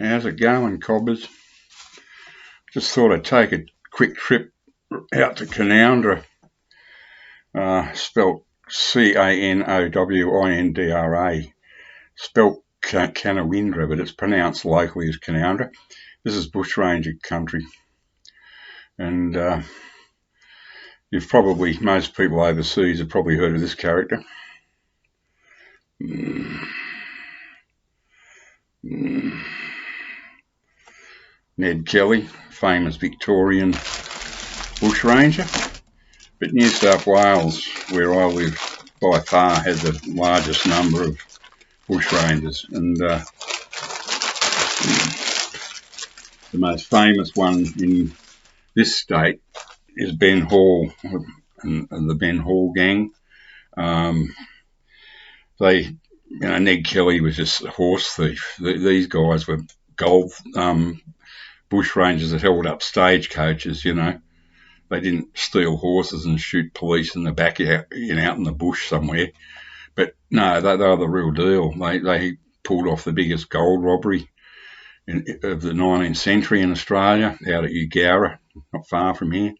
How's it going, cobbers? Just thought I'd take a quick trip out to Canoundra, spelt Canowindra, spelt Canowindra, but it's pronounced locally as Canoundra. This is bushranger country, and most people overseas have probably heard of this character. Ned Kelly, famous Victorian bushranger, but New South Wales, where I live, by far has the largest number of bushrangers, and the most famous one in this state is Ben Hall and the Ben Hall gang. Ned Kelly was just a horse thief. These guys were gold bushrangers that held up stagecoaches, They didn't steal horses and shoot police in the back out in the bush somewhere. But no, they were the real deal. They pulled off the biggest gold robbery of the 19th century in Australia, out at Eugowra, not far from here.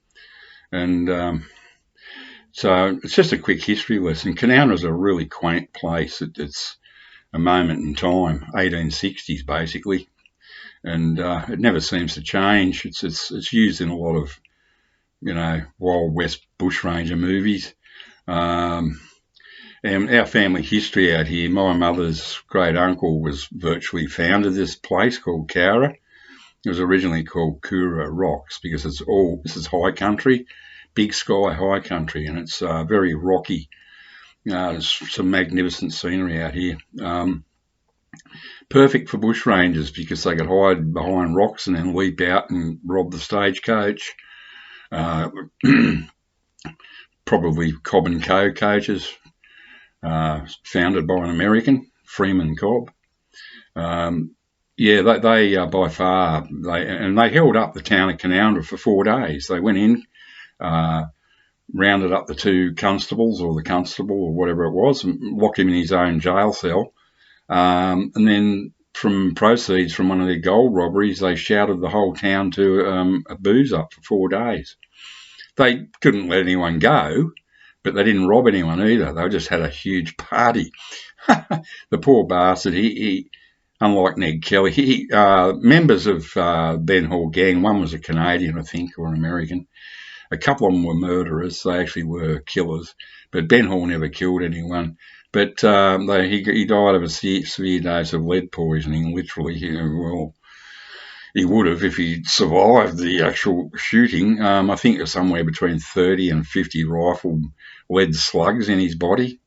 And so it's just a quick history lesson. Canoundra is a really quaint place. It's a moment in time, 1860s basically. And it never seems to change. It's used in a lot of, Wild West bushranger movies. And our family history out here, my mother's great uncle was virtually founded this place called Cowra. It was originally called Coora Rocks because this is high country, big sky high country, and it's very rocky. There's some magnificent scenery out here. Perfect for bushrangers because they could hide behind rocks and then leap out and rob the stagecoach. Probably Cobb and Co coaches, founded by an American, Freeman Cobb. They by far, they held up the town of Canoundra for 4 days. They went in, rounded up the two constables or the constable or whatever it was, and locked him in his own jail cell. And then from proceeds from one of their gold robberies, they shouted the whole town to a booze up for 4 days. They couldn't let anyone go, but they didn't rob anyone either. They just had a huge party. The poor bastard, he unlike Ned Kelly, members of Ben Hall gang, one was a Canadian, I think, or an American. A couple of them were murderers. They actually were killers, but Ben Hall never killed anyone. But he died of a severe dose of lead poisoning, literally. He would have if he'd survived the actual shooting. I think there's somewhere between 30 and 50 rifle lead slugs in his body.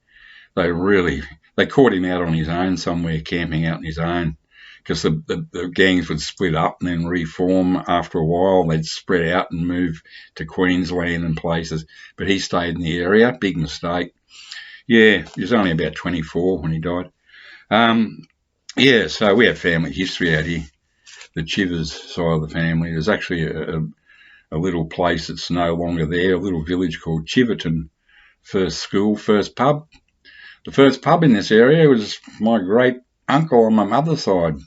They caught him out on his own somewhere, camping out on his own, because the gangs would split up and then reform after a while. They'd spread out and move to Queensland and places. But he stayed in the area. Big mistake. Yeah, he was only about 24 when he died. So we have family history out here. The Chivers side of the family. There's actually a little place that's no longer there, a little village called Chiverton. First school, first pub. The first pub in this area was my great uncle on my mother's side.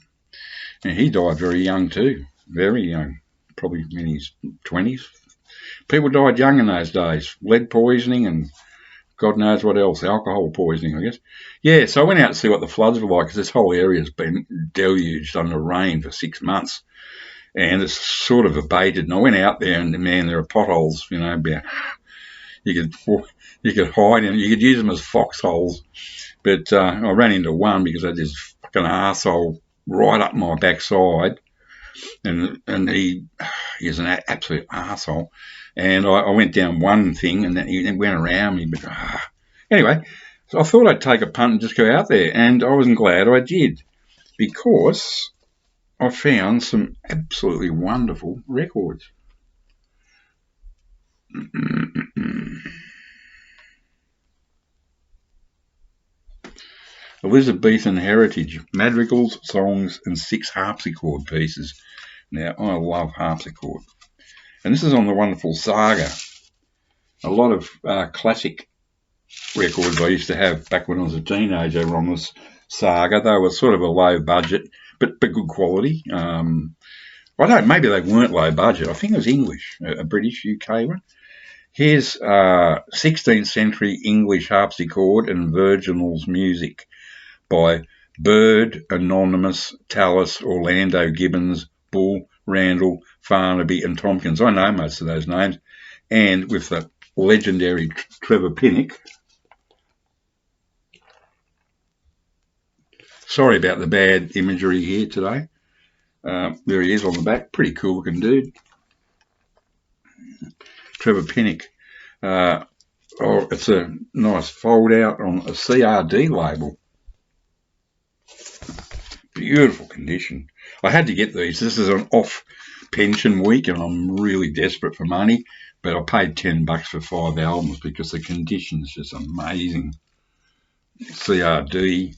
And he died very young too, very young, probably in his 20s. People died young in those days, lead poisoning and God knows what else, alcohol poisoning, I guess. Yeah, so I went out to see what the floods were like because this whole area's been deluged under rain for 6 months. And it's sort of abated. And I went out there and, man, there are potholes, about, you could hide in, you could use them as foxholes. But I ran into one because I had this fucking arsehole right up my backside. And he's an absolute arsehole. And I went down one thing and then he went around me. But anyway, so I thought I'd take a punt and just go out there. And I wasn't glad I did because I found some absolutely wonderful records. Elizabethan heritage, madrigals, songs, and 6 harpsichord pieces. Now, I love harpsichord. And this is on the wonderful Saga. A lot of classic records I used to have back when I was a teenager were on this Saga. They were sort of a low budget, but good quality. I don't. Maybe they weren't low budget. I think it was English, a British UK one. Here's 16th century English harpsichord and virginals music by Bird, Anonymous, Tallis, Orlando Gibbons, Bull, Randall, Farnaby and Tompkins. I know most of those names. And with the legendary Trevor Pinnock. Sorry about the bad imagery here today. There he is on the back. Pretty cool looking dude. Trevor Pinnock. It's a nice fold out on a CRD label. Beautiful condition. I had to get these. This is an off pension week and I'm really desperate for money, but I paid $10 for 5 albums because the condition's just amazing. CRD.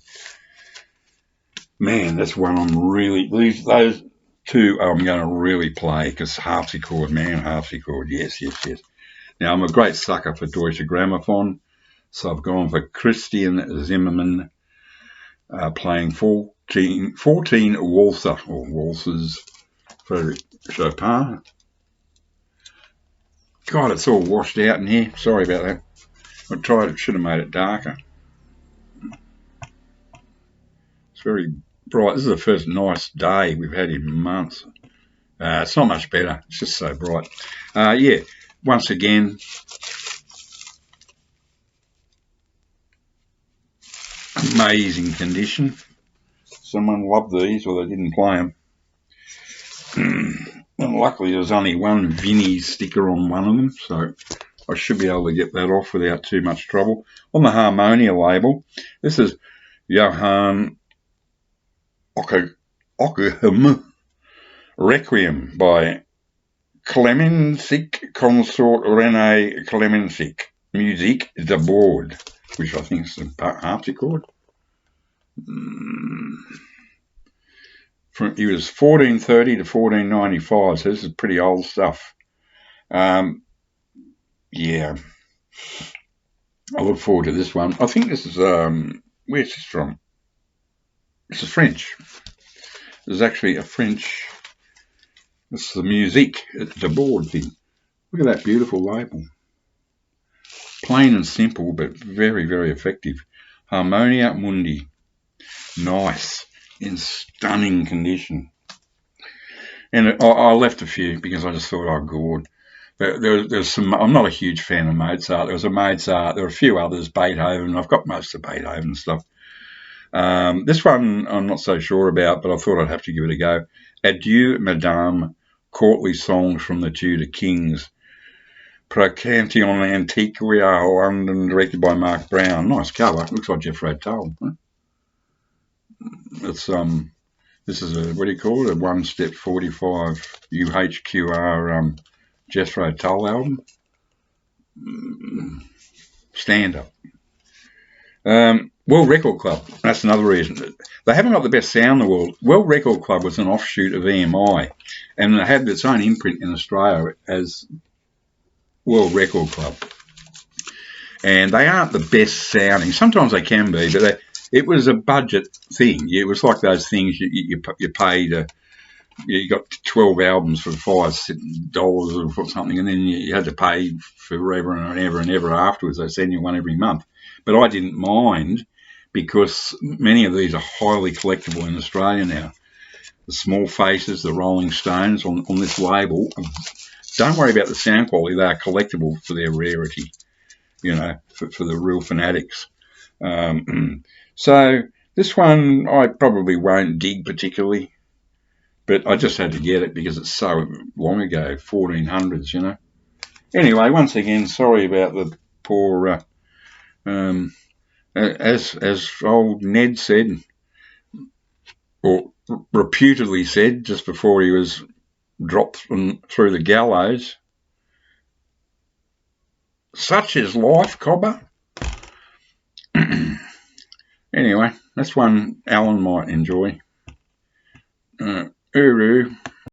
Man, that's one I'm really, those two I'm going to really play because harpsichord, yes. Now, I'm a great sucker for Deutsche Grammophon, so I've gone for Christian Zimmermann playing 14 waltzer, or waltzes for Chopin. God, it's all washed out in here. Sorry about that. Should have made it darker. It's very bright. This is the first nice day we've had in months. It's not much better. It's just so bright. Yeah, once again, amazing condition. Someone loved these, or they didn't play them. And luckily, there's only one Vinnie sticker on one of them, so I should be able to get that off without too much trouble. On the Harmonia label, this is Johann Ockham Requiem by Clemensik Consort René Clemensik. Musique de Bord, which I think is a harpsichord. He was 1430 to 1495, so this is pretty old stuff. Yeah, I look forward to this one. I think this is, where's this from? This is French. There's actually a French, this is the Musique de Bord thing. Look at that beautiful label. Plain and simple, but very, very effective. Harmonia Mundi. Nice. In stunning condition. And I left a few because I just thought, oh, God. There's some, I'm not a huge fan of Mozart. There was a Mozart, there were a few others, Beethoven. I've got most of Beethoven stuff. This one I'm not so sure about, but I thought I'd have to give it a go. Adieu, Madame, courtly songs from the Tudor Kings. Procantion Antiquia, London, directed by Mark Brown. Nice cover. Looks like Jethro Tull. Huh? It's this is a, what do you call it? A 1-step 45 UHQR Jethro Tull album. Stand up. World Record Club. That's another reason. They haven't got the best sound in the world. World Record Club was an offshoot of EMI, and it had its own imprint in Australia as World Record Club. And they aren't the best sounding. Sometimes they can be, but it was a budget thing. It was like those things you paid. You got 12 albums for $5 or something, and then you had to pay forever and ever and ever afterwards. They send you one every month. But I didn't mind because many of these are highly collectible in Australia now. The Small Faces, the Rolling Stones on this label. Don't worry about the sound quality. They are collectible for their rarity, you know, for the real fanatics. So this one I probably won't dig particularly, but I just had to get it because it's so long ago, 1400s, you know. Anyway, once again, sorry about the poor, as old Ned said, or reputedly said just before he was dropped through the gallows, such is life, cobber. Anyway, that's one Alan might enjoy. Uru.